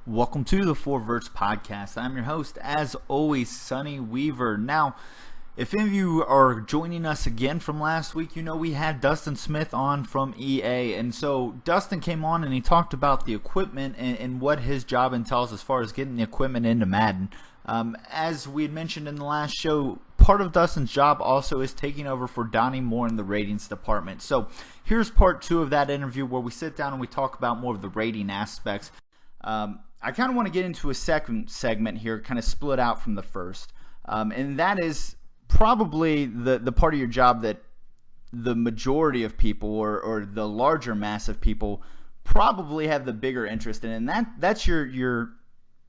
Welcome to the Verts podcast. I'm your host, as always, Sonny Weaver. Now, if any of you are joining us again from last week, you know we had Dustin Smith on from EA. And so Dustin came on and he talked about the equipment and what his job entails as far as getting the equipment into Madden. As we had mentioned in the last show, part of Dustin's job also is taking over for Donnie Moore in the ratings department. So here's part 2 of that interview where we sit down and we talk about more of the rating aspects. I kind of want to get into a second segment here, kind of split out from the first. And that is probably the part of your job that the majority of people or the larger mass of people probably have the bigger interest in, and that's your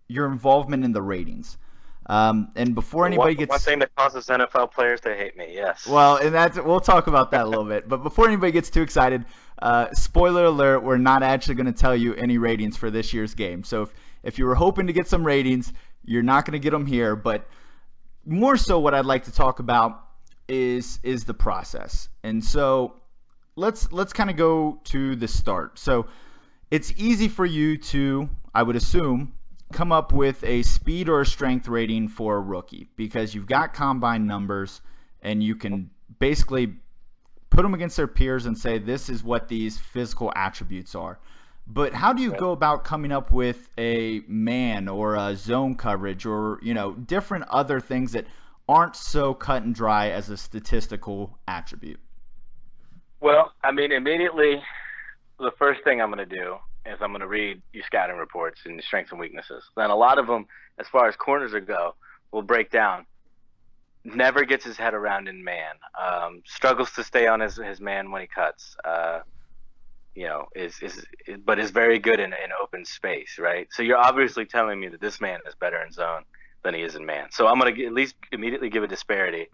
involvement in the ratings. And before anybody gets one thing that causes NFL players to hate me, yes. Well, and we'll talk about that a little bit. But before anybody gets too excited, spoiler alert: we're not actually going to tell you any ratings for this year's game. So if you were hoping to get some ratings, you're not going to get them here. But more so, what I'd like to talk about is the process. And so let's kind of go to the start. So it's easy for you to, I would assume, come up with a speed or a strength rating for a rookie because you've got combine numbers and you can basically put them against their peers and say this is what these physical attributes are. But how do you go about coming up with a man or a zone coverage or, different other things that aren't so cut and dry as a statistical attribute? Well, immediately the first thing I'm going to do is I'm going to read your scouting reports and your strengths and weaknesses. Then a lot of them, as far as corners go, will break down. Never gets his head around in man. Struggles to stay on his man when he cuts. But is very good in open space, right? So you're obviously telling me that this man is better in zone than he is in man. So I'm going to at least immediately give a disparity,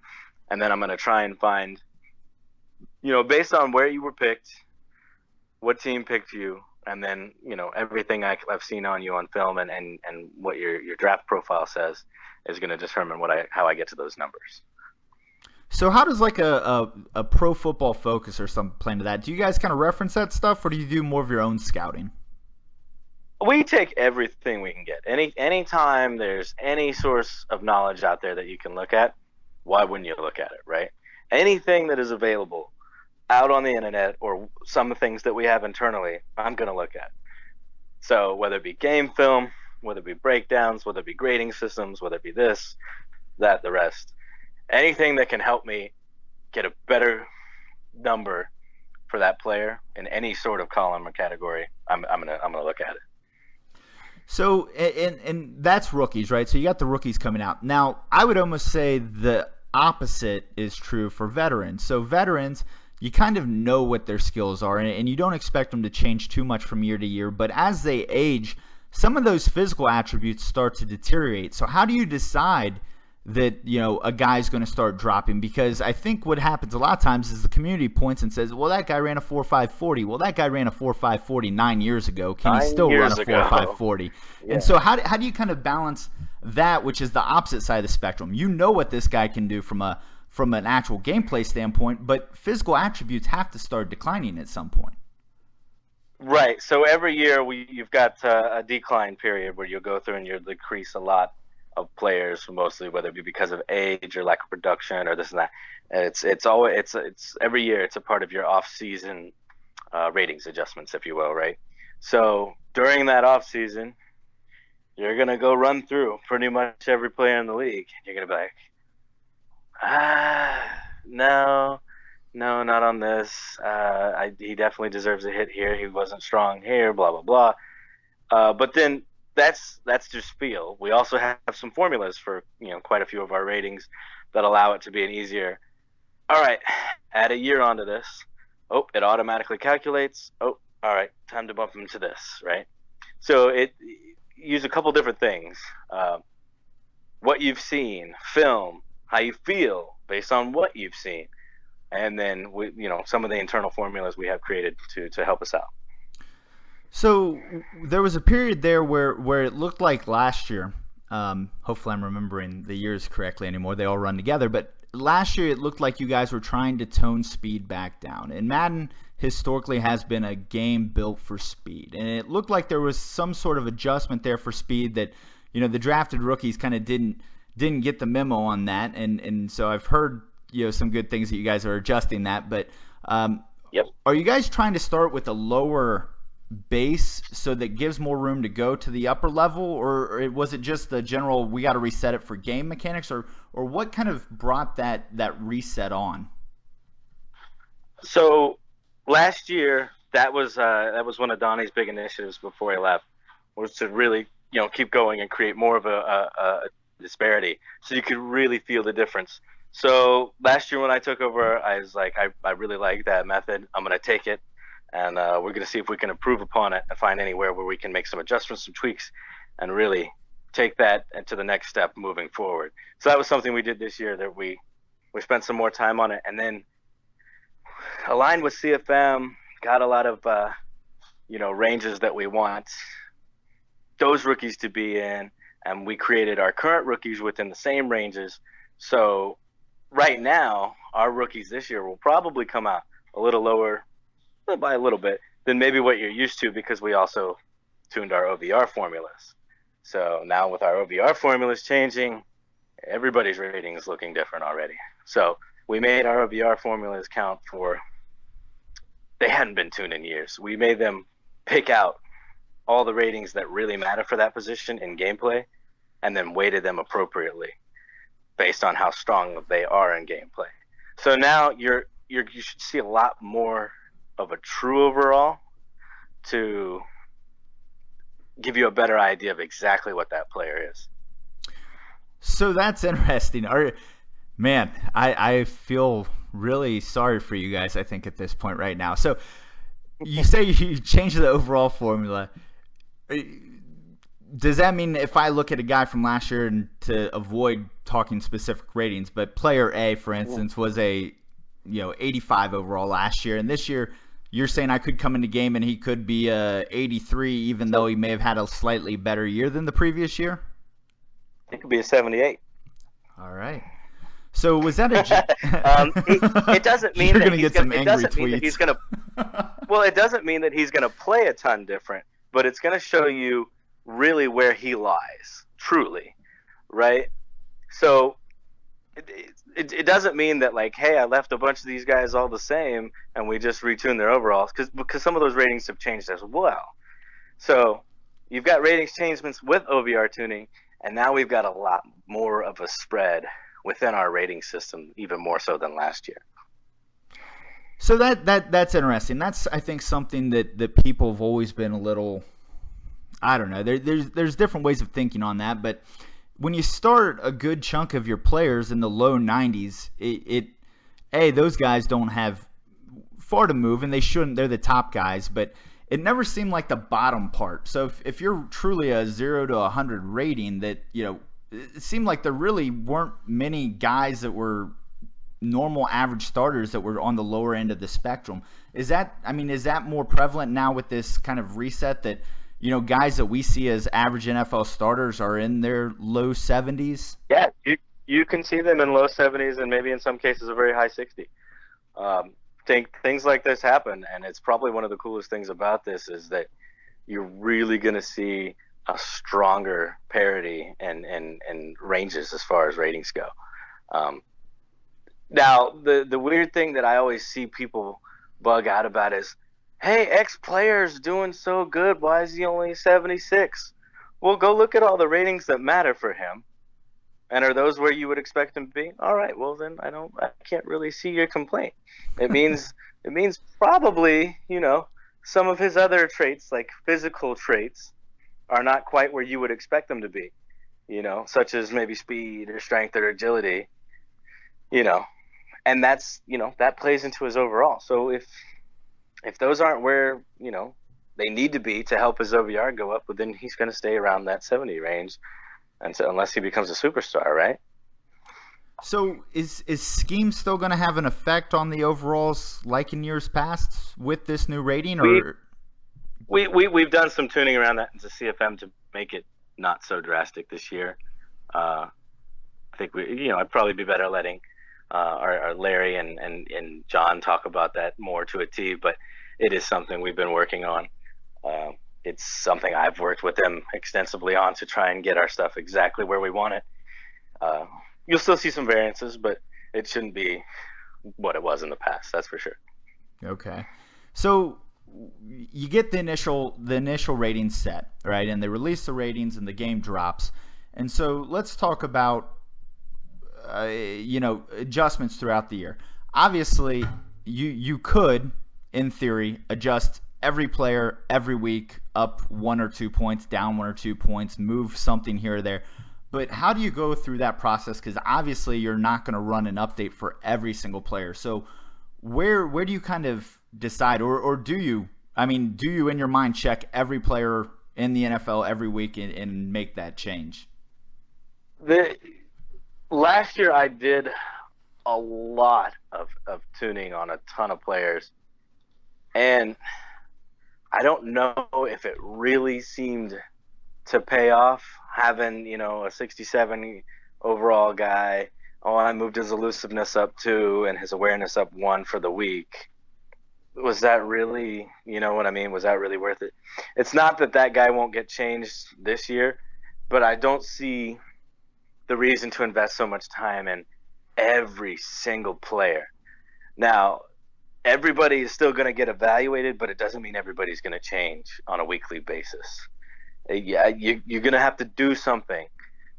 and then I'm going to try and find, based on where you were picked, what team picked you, and then, everything I've seen on you on film and what your draft profile says is going to determine how I get to those numbers. So how does like a Pro Football Focus or something play into that? Do you guys kind of reference that stuff, or do you do more of your own scouting? We take everything we can get. Anytime there's any source of knowledge out there that you can look at, why wouldn't you look at it, right? Anything that is available out on the internet or some things that we have internally, I'm going to look at. So whether it be game film, whether it be breakdowns, whether it be grading systems, whether it be this, that, the rest, anything that can help me get a better number for that player in any sort of column or category, I'm gonna look at it. So and that's rookies, right? So you got the rookies coming out. Now, I would almost say the opposite is true for veterans. So veterans, you kind of know what their skills are, and you don't expect them to change too much from year to year. But as they age, some of those physical attributes start to deteriorate. So how do you decide that, a guy's going to start dropping? Because I think what happens a lot of times is the community points and says, well, that guy ran a 4.540. Well, that guy ran a 4.540 9 years ago. Can he still run a 4.540? Yeah. And so how do you kind of balance that, which is the opposite side of the spectrum? You know what this guy can do from an actual gameplay standpoint, but physical attributes have to start declining at some point. Right. So every year you've got a decline period where you'll go through and you'll decrease a lot of players, mostly whether it be because of age or lack of production or this and that. It's every year it's a part of your off-season ratings adjustments, if you will, right? So during that off-season, you're gonna go run through pretty much every player in the league. You're gonna be like, no, not on this. He definitely deserves a hit here. He wasn't strong here, blah, blah, blah. But then that's just feel. We also have some formulas for, quite a few of our ratings that allow it to be an easier, all right, add a year onto this. Oh, it automatically calculates. Oh, all right, time to bump him to this, right? So use a couple different things. What you've seen, film, how you feel based on what you've seen, and then some of the internal formulas we have created to help us out. So there was a period there where it looked like last year. Hopefully I'm remembering the years correctly anymore. They all run together. But last year it looked like you guys were trying to tone speed back down. And Madden historically has been a game built for speed, and it looked like there was some sort of adjustment there for speed that, the drafted rookies kind of didn't get the memo on that, and so I've heard some good things that you guys are adjusting that, but Yep. are you guys trying to start with a lower base so that gives more room to go to the upper level, or was it just the general we got to reset it for game mechanics, or what kind of brought that reset on? So last year, that was one of Donnie's big initiatives before he left, was to really keep going and create more of a disparity, so you could really feel the difference. So last year when I took over, I was like, I really like that method. I'm gonna take it, and we're gonna see if we can improve upon it and find anywhere where we can make some adjustments, some tweaks, and really take that to the next step moving forward. So that was something we did this year, that we spent some more time on it, and then aligned with CFM, got a lot of ranges that we want those rookies to be in, and we created our current rookies within the same ranges. So right now, our rookies this year will probably come out a little lower by a little bit than maybe what you're used to, because we also tuned our OVR formulas. So now with our OVR formulas changing, everybody's rating is looking different already. So we made our OVR formulas count for, they hadn't been tuned in years. We made them pick out all the ratings that really matter for that position in gameplay, and then weighted them appropriately based on how strong they are in gameplay. So now you should see a lot more of a true overall to give you a better idea of exactly what that player is. So that's interesting. Man, I feel really sorry for you guys, I think, at this point right now. So you say you changed the overall formula. Does that mean if I look at a guy from last year, and to avoid talking specific ratings, but player A, for instance, was a 85 overall last year, and this year you're saying I could come into game and he could be a 83, even though he may have had a slightly better year than the previous year? It could be a 78. All right. So was that it doesn't mean you're that gonna get some angry tweets. He's gonna. Well, it doesn't mean that he's gonna play a ton different, but it's gonna show you really where he lies, truly, right? So it doesn't mean that, like, hey, I left a bunch of these guys all the same and we just retuned their overalls, because some of those ratings have changed as well. So you've got ratings changements with OVR tuning, and now we've got a lot more of a spread within our rating system, even more so than last year. So that's interesting. That's, I think, something that people have always been a little, I don't know. There's different ways of thinking on that, but when you start a good chunk of your players in the low 90s, those guys don't have far to move, and they shouldn't. They're the top guys, but it never seemed like the bottom part. So if you're truly a 0 to 100 rating, that it seemed like there really weren't many guys that were normal average starters that were on the lower end of the spectrum. Is that more prevalent now with this kind of reset, that guys that we see as average NFL starters are in their low 70s? Yeah, you can see them in low 70s and maybe in some cases a very high 60. Things like this happen, and it's probably one of the coolest things about this is that you're really going to see a stronger parity and ranges as far as ratings go. Now, the weird thing that I always see people bug out about is, hey, X player's doing so good, why is he only 76? Well, go look at all the ratings that matter for him. And are those where you would expect him to be? All right, well then I can't really see your complaint. It means probably, some of his other traits, like physical traits, are not quite where you would expect them to be. Such as maybe speed or strength or agility. And that's, that plays into his overall. So if those aren't where, they need to be to help his OVR go up, well, then he's going to stay around that 70 range unless he becomes a superstar, right? So is scheme still going to have an effect on the overalls like in years past with this new rating? Or we've done some tuning around that into CFM to make it not so drastic this year. I think I'd probably be better letting our Larry and John talk about that more to a T, but it is something we've been working on. It's something I've worked with them extensively on to try and get our stuff exactly where we want it. You'll still see some variances, but it shouldn't be what it was in the past. That's for sure. Okay. So you get the initial ratings set, right? And they release the ratings and the game drops. And so let's talk about adjustments throughout the year. Obviously, you could, in theory, adjust every player every week up 1 or 2 points, down 1 or 2 points, move something here or there. But how do you go through that process? Because obviously you're not going to run an update for every single player. So where do you kind of decide, or do you? I mean, do you in your mind check every player in the NFL every week and make that change? Last year I did a lot of tuning on a ton of players, and I don't know if it really seemed to pay off having, a 67 overall guy. Oh, I moved his elusiveness up 2 and his awareness up 1 for the week. Was that really, what I mean? Was that really worth it? It's not that guy won't get changed this year, but I don't see the reason to invest so much time in every single player. Now, everybody is still going to get evaluated, but it doesn't mean everybody's going to change on a weekly basis. Yeah, you're going to have to do something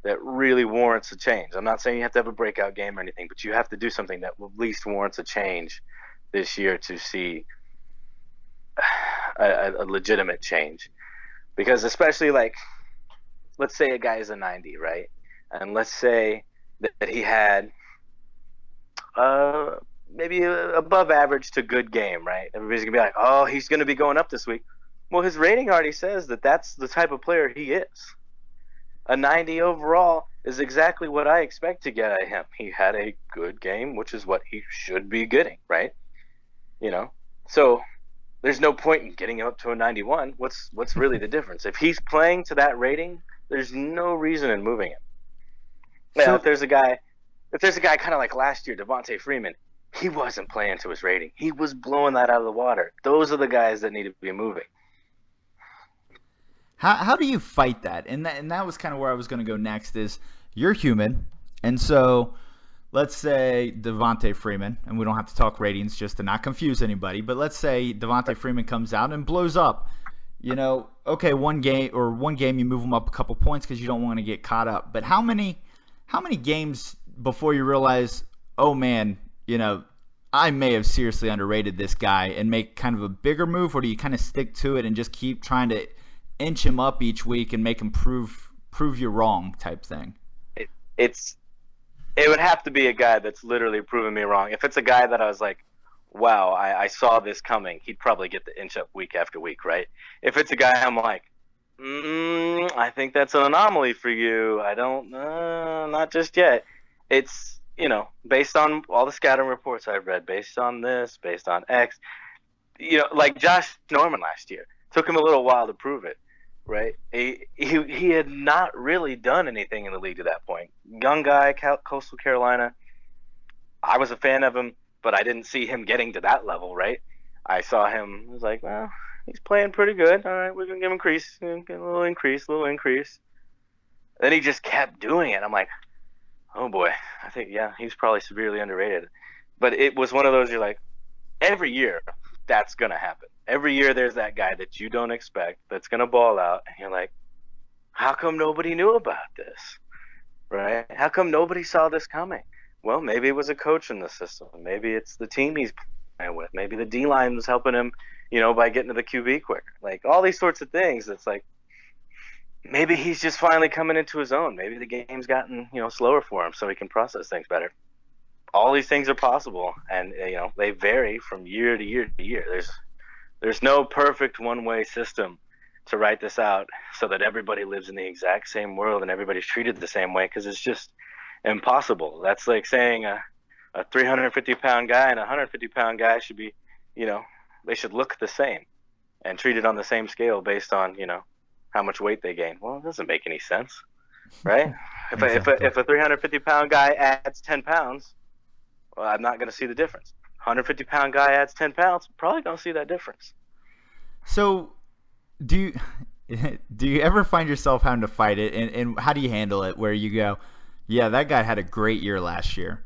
that really warrants a change. I'm not saying you have to have a breakout game or anything, but you have to do something that at least warrants a change this year to see a legitimate change. Because especially, like, let's say a guy is a 90, right? And let's say that he had maybe above average to good game, right? Everybody's going to be like, oh, he's going to be going up this week. Well, his rating already says that that's the type of player he is. A 90 overall is exactly what I expect to get at him. He had a good game, which is what he should be getting, right? So there's no point in getting him up to a 91. What's really the difference? If he's playing to that rating, there's no reason in moving him. Now, if there's a guy kind of like last year, Devontae Freeman, he wasn't playing to his rating. He was blowing that out of the water. Those are the guys that need to be moving. How do you fight that? And that was kind of where I was going to go next is you're human. And so let's say Devontae Freeman, and we don't have to talk ratings just to not confuse anybody, but let's say Devontae Freeman comes out and blows up. Okay, one game you move him up a couple points because you don't want to get caught up. But how many games before you realize, oh man, I may have seriously underrated this guy and make kind of a bigger move, or do you kind of stick to it and just keep trying to inch him up each week and make him prove you wrong type thing? It would have to be a guy that's literally proving me wrong. If it's a guy that I was like, wow, I saw this coming, he'd probably get the inch up week after week, right? If it's a guy I'm like, I think that's an anomaly for you. I don't, not just yet. It's, based on all the scouting reports I've read, based on this, based on X, like Josh Norman last year. Took him a little while to prove it, right? He had not really done anything in the league to that point. Young guy, Coastal Carolina. I was a fan of him, but I didn't see him getting to that level, right? I saw him, I was like, well, he's playing pretty good. All right, we're going to give him increase, a little increase. Then he just kept doing it. I'm like, oh boy, I think, yeah, he's probably severely underrated. But it was one of those, you're like, every year that's going to happen. Every year there's that guy that you don't expect that's going to ball out, and you're like, how come nobody knew about this, right? How come nobody saw this coming? Well, maybe it was a coach in the system. Maybe it's the team he's playing with. Maybe the D-line was helping him, by getting to the QB quicker. Like, all these sorts of things. It's like, maybe he's just finally coming into his own. Maybe the game's gotten, slower for him so he can process things better. All these things are possible, and, they vary from year to year to year. There's no perfect one-way system to write this out so that everybody lives in the exact same world and everybody's treated the same way, because it's just impossible. That's like saying a 350-pound guy and a 150-pound guy should be, they should look the same and treated on the same scale based on, how much weight they gain. Well, it doesn't make any sense, right? If a 350-pound guy adds 10 pounds, well, I'm not going to see the difference. 150-pound guy adds 10 pounds, probably gonna see that difference. So, do you do you ever find yourself having to fight it, and how do you handle it? Where you go, yeah, that guy had a great year last year,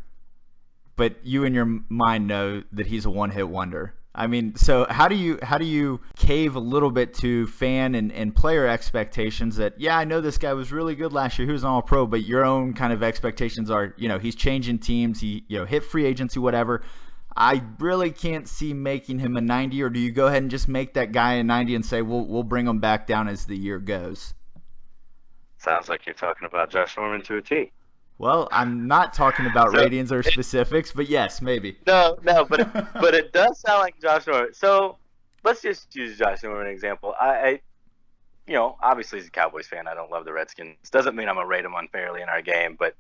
but you in your mind know that he's a one-hit wonder. I mean, so how do you cave a little bit to fan and player expectations that, yeah, I know this guy was really good last year, he was an all-pro, but your own kind of expectations are, he's changing teams, he hit free agency, whatever. I really can't see making him a 90, or do you go ahead and just make that guy a 90 and say we'll bring him back down as the year goes? Sounds like you're talking about Josh Norman to a T. Well, I'm not talking about ratings or specifics, but yes, maybe. No, but it does sound like Josh Norman. So let's just use Josh Norman as an example. I obviously as a Cowboys fan, I don't love the Redskins. Doesn't mean I'm gonna rate them unfairly in our game, but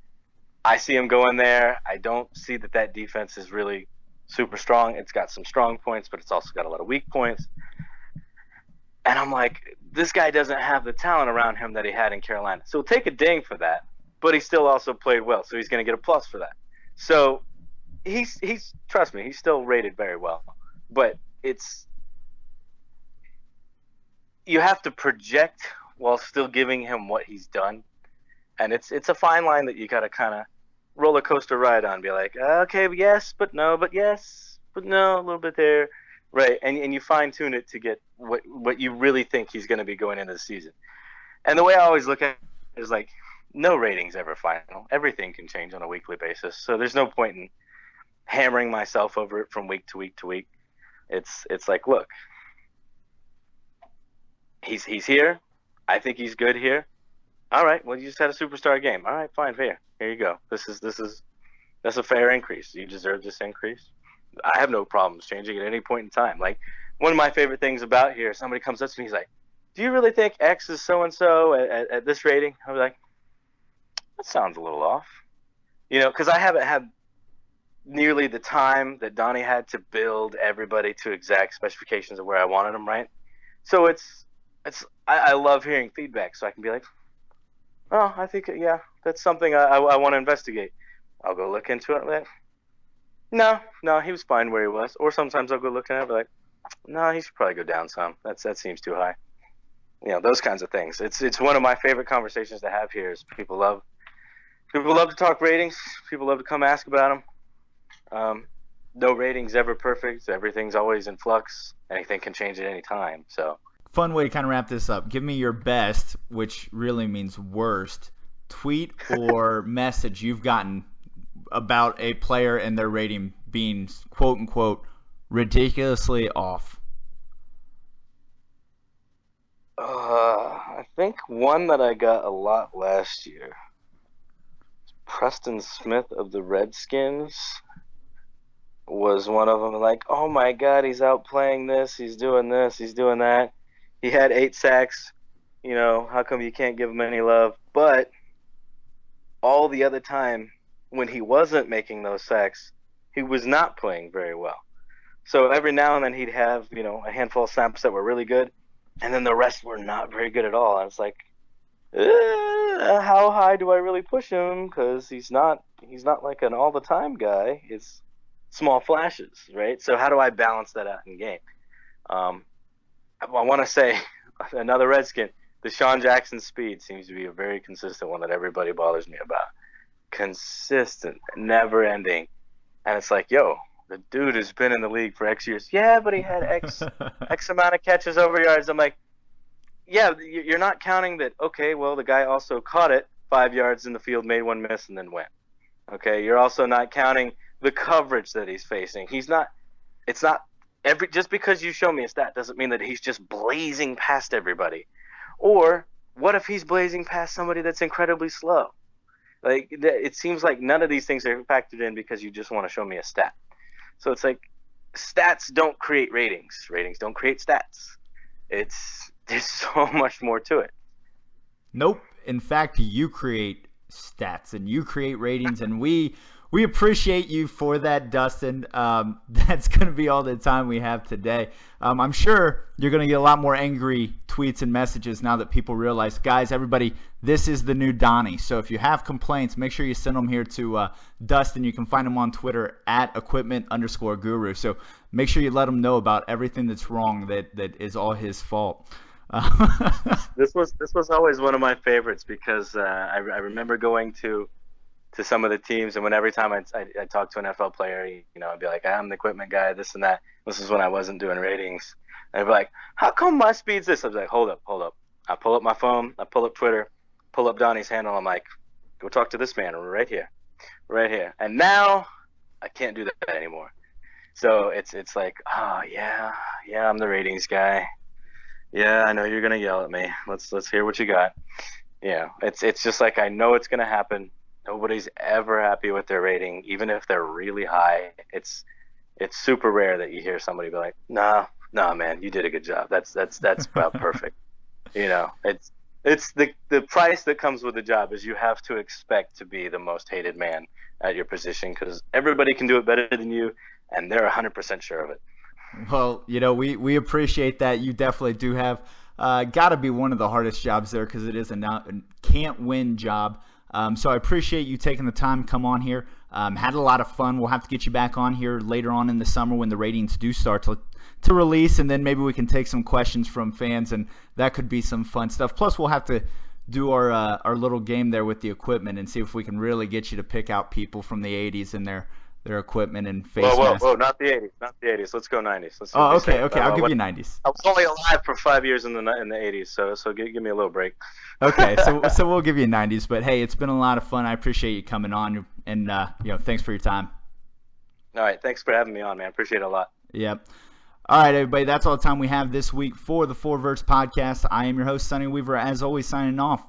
I see him going there. I don't see that defense is really super strong. It's got some strong points, but it's also got a lot of weak points. And I'm like, this guy doesn't have the talent around him that he had in Carolina. So we'll take a ding for that. But he still also played well, so he's going to get a plus for that. So he's trust me, he's still rated very well. But you have to project while still giving him what he's done, and it's a fine line that you got to kind of roller coaster ride on. Be like, okay, yes, but no, but yes, but no, a little bit there, right? And you fine tune it to get what you really think he's going to be going into the season. And the way I always look at it is like, no rating's ever final. Everything can change on a weekly basis. So there's no point in hammering myself over it from week to week to week. It's like, look, he's here. I think he's good here. All right, well, you just had a superstar game. All right, fine, fair. Here you go. That's a fair increase. You deserve this increase. I have no problems changing at any point in time. Like, one of my favorite things about here, somebody comes up to me, he's like, do you really think X is so-and-so at this rating? I'm like, that sounds a little off, because I haven't had nearly the time that Donnie had to build everybody to exact specifications of where I wanted them, right? So I love hearing feedback, so I can be like, oh, I think, yeah, that's something I want to investigate. I'll go look into it. Like, no, he was fine where he was. Or sometimes I'll go look at it and be like, no, he should probably go down some. That seems too high. Those kinds of things. It's one of my favorite conversations to have here. Is people love to talk ratings. People love to come ask about them. No rating's ever perfect. Everything's always in flux. Anything can change at any time. So, fun way to kind of wrap this up. Give me your best, which really means worst, tweet or message you've gotten about a player and their rating being quote unquote ridiculously off. I think one that I got a lot last year. Dustin Smith of the Redskins was one of them. Like, oh my God, he's outplaying this, he's doing that. He had 8 sacks. How come you can't give him any love? But all the other time when he wasn't making those sacks, he was not playing very well. So every now and then he'd have, a handful of snaps that were really good, and then the rest were not very good at all. I was like, how high do I really push him? Because he's not like an all the time guy. It's small flashes, right? So how do I balance that out in game? I want to say another Redskin. Deshaun Jackson's speed seems to be a very consistent one that everybody bothers me about. Consistent, never ending, and it's like, yo, the dude has been in the league for X years. Yeah, but he had X amount of catches over yards. I'm like, yeah, you're not counting that. Okay, well, the guy also caught it 5 yards in the field, made one miss, and then went. Okay, you're also not counting the coverage that he's facing. It's not just because you show me a stat doesn't mean that he's just blazing past everybody. Or what if he's blazing past somebody that's incredibly slow? Like, it seems like none of these things are factored in because you just want to show me a stat. So it's like, stats don't create ratings. Ratings don't create stats. There's so much more to it. Nope. In fact, you create stats, and you create ratings, and we appreciate you for that, Dustin. That's going to be all the time we have today. I'm sure you're going to get a lot more angry tweets and messages now that people realize, guys, everybody, this is the new Donnie. So if you have complaints, make sure you send them here to Dustin. You can find him on Twitter at equipment_guru. So make sure you let him know about everything that's wrong that is all his fault. This was always one of my favorites because I remember going to some of the teams, and every time I talk to an NFL player, I'd be like, I'm the equipment guy, this and that. This is when I wasn't doing ratings. And I'd be like, how come my speed's this? I was like, hold up. I pull up my phone, I pull up Twitter, pull up Donnie's handle. I'm like, go talk to this man right here. And now I can't do that anymore. So it's like, oh yeah, I'm the ratings guy. Yeah, I know you're gonna yell at me. Let's hear what you got. Yeah, it's just like I know it's gonna happen. Nobody's ever happy with their rating, even if they're really high. It's super rare that you hear somebody be like, nah, man, you did a good job. That's about perfect. It's the price that comes with the job is you have to expect to be the most hated man at your position because everybody can do it better than you, and they're 100% sure of it. Well, we appreciate that. You definitely do have got to be one of the hardest jobs there because it is a can't-win job. So I appreciate you taking the time to come on here. Had a lot of fun. We'll have to get you back on here later on in the summer when the ratings do start to release, and then maybe we can take some questions from fans, and that could be some fun stuff. Plus, we'll have to do our little game there with the equipment and see if we can really get you to pick out people from the 80s and their equipment and face masks. Whoa, not the 80s. Let's go 90s. Okay. I'll give you 90s. I was only alive for 5 years in the 80s, so give me a little break. Okay, so we'll give you 90s. But hey, it's been a lot of fun. I appreciate you coming on, and thanks for your time. All right, thanks for having me on, man. Appreciate it a lot. Yep. All right, everybody, that's all the time we have this week for the Verts podcast. I am your host, Sonny Weaver, as always, signing off.